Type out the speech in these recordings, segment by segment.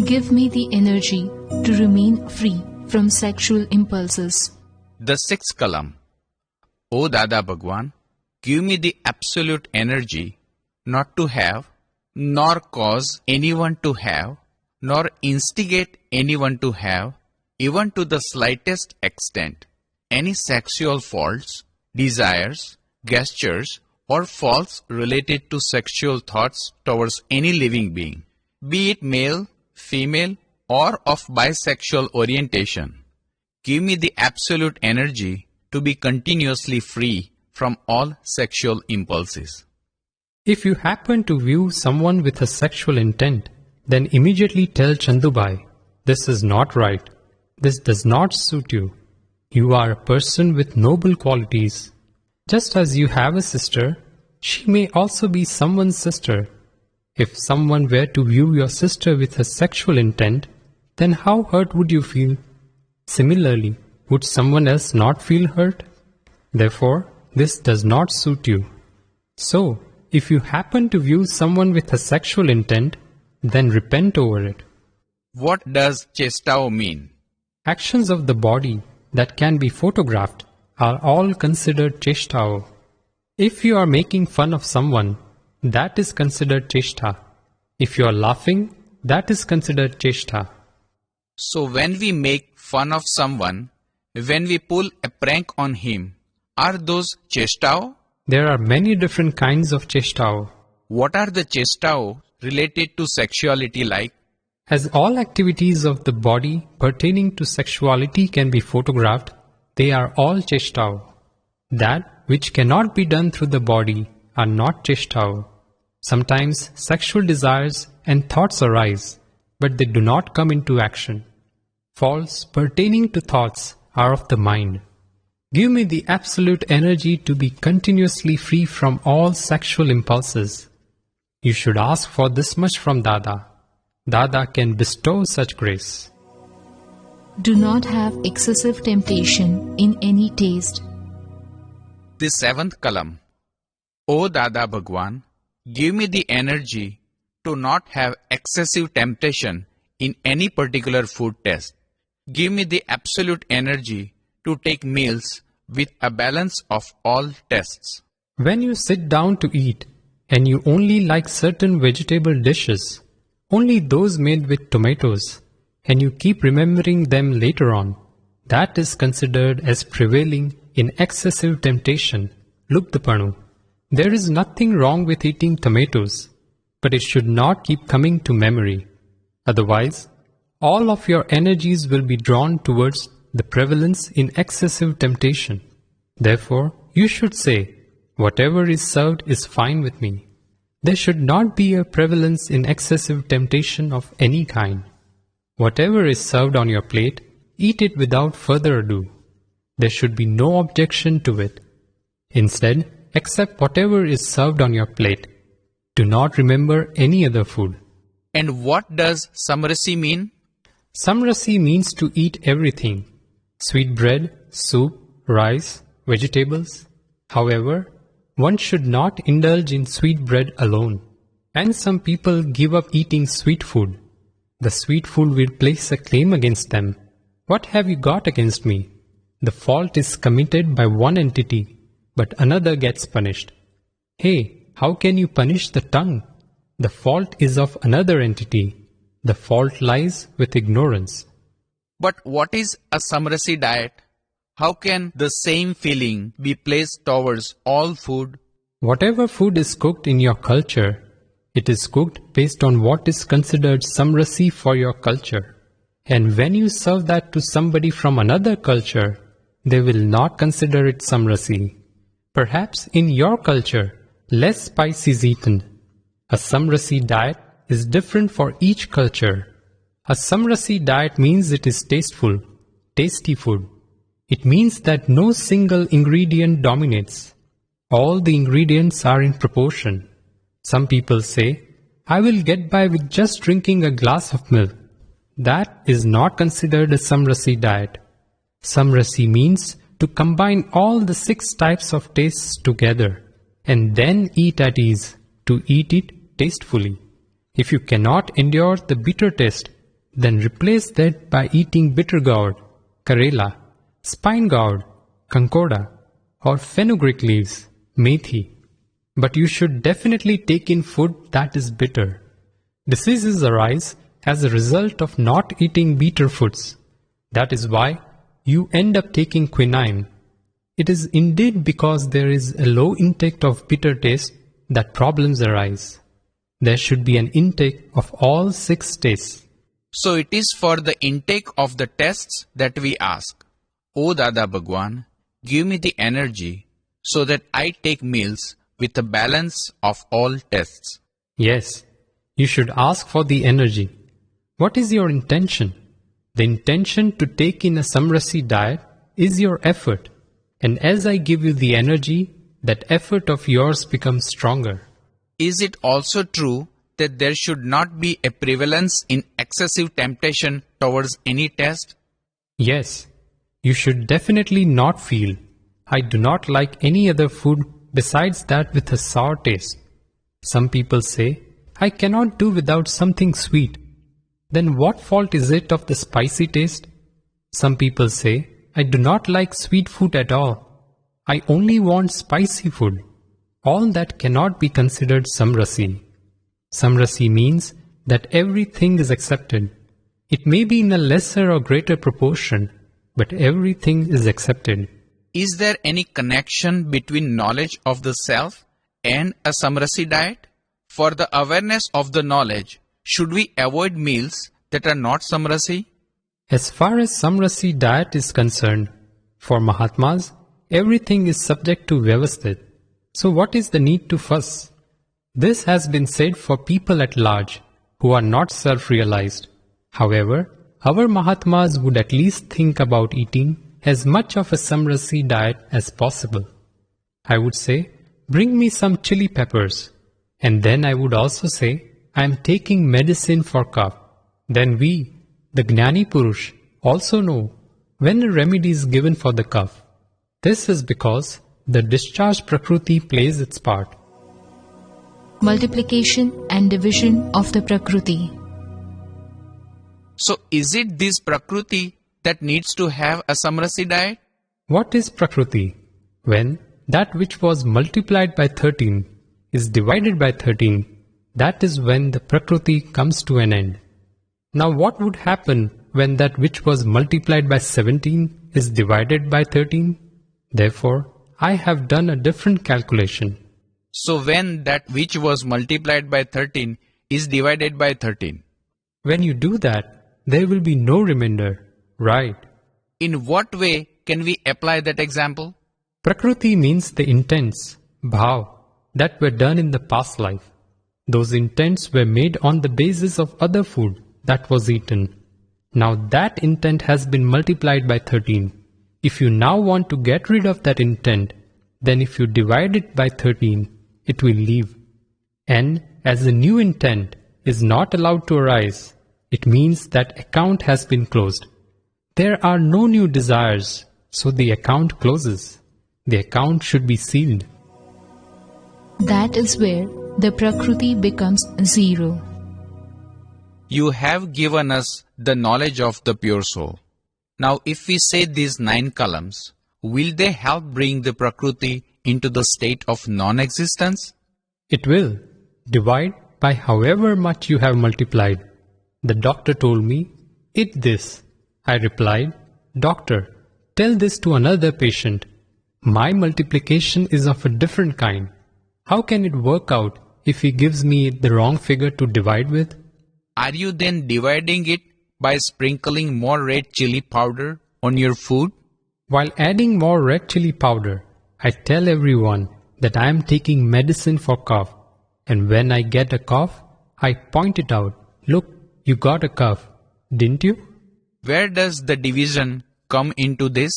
Give me the energy to remain free from sexual impulses. The sixth column. O Dada Bhagwan, give me the absolute energy not to have, nor cause anyone to have, nor instigate anyone to have, even to the slightest extent, any sexual faults, desires, gestures, or faults related to sexual thoughts towards any living being, be it male, female, or of bisexual orientation. Give me the absolute energy to be continuously free from all sexual impulses. If you happen to view someone with a sexual intent, then immediately tell Chandubai, this is not right. This does not suit you. You are a person with noble qualities. Just as you have a sister, she may also be someone's sister. If someone were to view your sister with a sexual intent, then how hurt would you feel? Similarly, would someone else not feel hurt? Therefore, this does not suit you. So, if you happen to view someone with a sexual intent, then repent over it. What does chestao mean? Actions of the body that can be photographed are all considered cheshtao. If you are making fun of someone, that is considered cheshta. If you are laughing, that is considered cheshta. So when we make fun of someone, when we pull a prank on him, are those chestao? There are many different kinds of cheshtao. What are the chestao related to sexuality like? As all activities of the body pertaining to sexuality can be photographed, they are all cheshtao. That which cannot be done through the body are not cheshtao. Sometimes sexual desires and thoughts arise, but they do not come into action. Faults pertaining to thoughts are of the mind. Give me the absolute energy to be continuously free from all sexual impulses. You should ask for this much from Dada. Dada can bestow such grace. Do not have excessive temptation in any taste. The seventh column. O Dada Bhagwan, give me the energy to not have excessive temptation in any particular food taste. Give me the absolute energy to take meals with a balance of all tastes. When you sit down to eat and you only like certain vegetable dishes, only those made with tomatoes, and you keep remembering them later on, that is considered as prevailing in excessive temptation. Look, Dipanu, there is nothing wrong with eating tomatoes, but it should not keep coming to memory. Otherwise, all of your energies will be drawn towards the prevalence in excessive temptation. Therefore, you should say, whatever is served is fine with me. There should not be a prevalence in excessive temptation of any kind. Whatever is served on your plate, eat it without further ado. There should be no objection to it. Instead, accept whatever is served on your plate. Do not remember any other food. And what does samrasi mean? Samrasi means to eat everything. Sweet bread, soup, rice, vegetables. However, one should not indulge in sweet bread alone. And some people give up eating sweet food. The sweet food will place a claim against them. What have you got against me? The fault is committed by one entity, but another gets punished. Hey, how can you punish the tongue? The fault is of another entity. The fault lies with ignorance. But what is a samrasi diet? How can the same feeling be placed towards all food? Whatever food is cooked in your culture, it is cooked based on what is considered samrasi for your culture. And when you serve that to somebody from another culture, they will not consider it samrasi. Perhaps in your culture, less spice is eaten. A samrasi diet is different for each culture. A samrasi diet means it is tasteful, tasty food. It means that no single ingredient dominates. All the ingredients are in proportion. Some people say, I will get by with just drinking a glass of milk. That is not considered a samrasi diet. Samrasi means to combine all the 6 types of tastes together and then eat at ease, to eat it tastefully. If you cannot endure the bitter taste, then replace that by eating bitter gourd, karela, spine gourd, kankoda, or fenugreek leaves, methi. But you should definitely take in food that is bitter. Diseases arise as a result of not eating bitter foods. That is why you end up taking quinine. It is indeed because there is a low intake of bitter taste that problems arise. There should be an intake of all 6 tastes. So it is for the intake of the tests that we ask, O Dada Bhagwan, give me the energy so that I take meals with a balance of all tests. Yes, you should ask for the energy. What is your intention? The intention to take in a samrasi diet is your effort. And as I give you the energy, that effort of yours becomes stronger. Is it also true that there should not be a prevalence in excessive temptation towards any test? Yes, you should definitely not feel, I do not like any other food besides that with a sour taste. Some people say, I cannot do without something sweet. Then what fault is it of the spicy taste? Some people say, I do not like sweet food at all. I only want spicy food. All that cannot be considered samrasi. Samrasi means that everything is accepted. It may be in a lesser or greater proportion, but everything is accepted. Is there any connection between knowledge of the self and a samrasi diet? For the awareness of the knowledge, should we avoid meals that are not samrasi? As far as samrasi diet is concerned, for Mahatmas, everything is subject to Vyavasthit. So what is the need to fuss? This has been said for people at large who are not self-realized. However, our Mahatmas would at least think about eating as much of a samrasi diet as possible. I would say, bring me some chili peppers. And then I would also say, I am taking medicine for cough. Then we, the Gnani Purush, also know when a remedy is given for the cough. This is because the discharge Prakruti plays its part. Multiplication and division of the Prakriti. So is it this Prakruti that needs to have a samrasi diet? What is Prakruti? When that which was multiplied by 13 is divided by 13, that is when the Prakriti comes to an end. Now what would happen when that which was multiplied by 17 is divided by 13? Therefore, I have done a different calculation. So when that which was multiplied by 13 is divided by 13? When you do that, there will be no remainder, right? In what way can we apply that example? Prakriti means the intents, bhav, that were done in the past life. Those intents were made on the basis of other food that was eaten. Now that intent has been multiplied by 13. If you now want to get rid of that intent, then if you divide it by 13, it will leave. And as a new intent is not allowed to arise, it means that account has been closed. There are no new desires, so the account closes. The account should be sealed. That is where the Prakriti becomes zero. You have given us the knowledge of the pure soul. Now if we say these 9 columns, will they help bring the Prakriti into the state of non-existence? It will. Divide by however much you have multiplied. The doctor told me, eat this. I replied, Doctor, tell this to another patient. My multiplication is of a different kind. How can it work out if he gives me the wrong figure to divide with? Are you then dividing it by sprinkling more red chili powder on your food? While adding more red chili powder, I tell everyone that I am taking medicine for cough. And when I get a cough, I point it out. Look, you got a cough, didn't you? Where does the division come into this?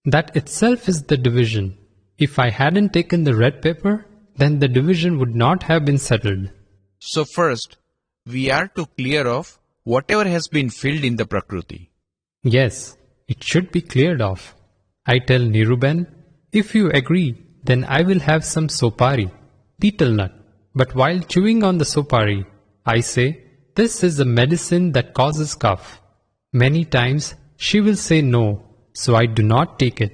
That itself is the division. If I hadn't taken the red pepper, then the division would not have been settled. So first, we are to clear off whatever has been filled in the Prakriti. Yes, it should be cleared off. I tell Niruben, if you agree, then I will have some sopari, betel nut. But while chewing on the sopari, I say this is a medicine that causes cough. Many times she will say no, so I do not take it.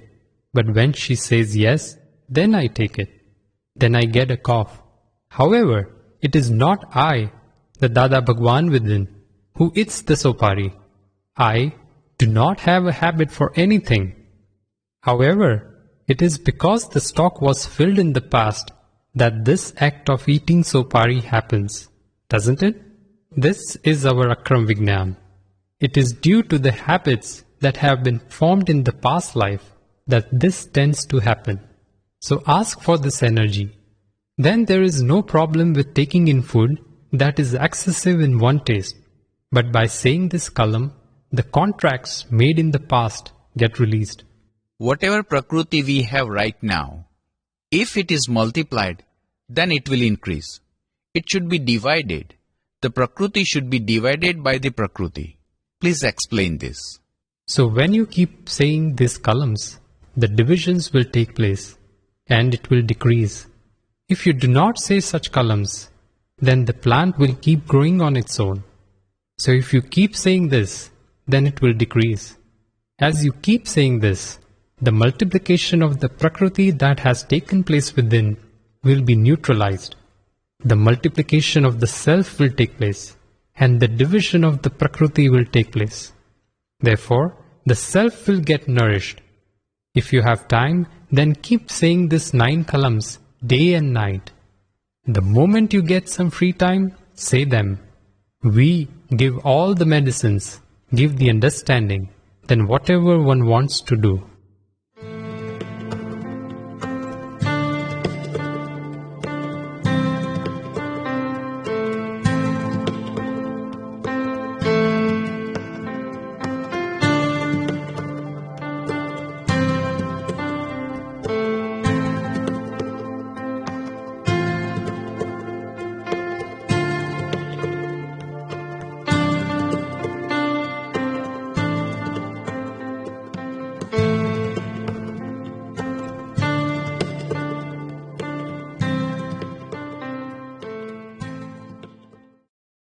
But when she says yes, then I take it. Then I get a cough. However, it is not I, the Dada Bhagwan within, who eats the sopari. I do not have a habit for anything. However, it is because the stock was filled in the past that this act of eating sopari happens, doesn't it? This is our Akram Vignan. It is due to the habits that have been formed in the past life that this tends to happen. So ask for this energy. Then there is no problem with taking in food that is excessive in one taste. But by saying this kalam, the contracts made in the past get released. Whatever Prakriti we have right now, if it is multiplied, then it will increase. It should be divided. The Prakriti should be divided by the Prakriti. Please explain this. So when you keep saying these kalams, the divisions will take place and it will decrease. If you do not say such kalams, then the plant will keep growing on its own. So if you keep saying this, then it will decrease. As you keep saying this, the multiplication of the Prakriti that has taken place within will be neutralized. The multiplication of the self will take place, and the division of the Prakriti will take place. Therefore, the self will get nourished. If you have time, then keep saying this 9 kalams day and night. The moment you get some free time, say them. We give all the medicines, give the understanding, then whatever one wants to do.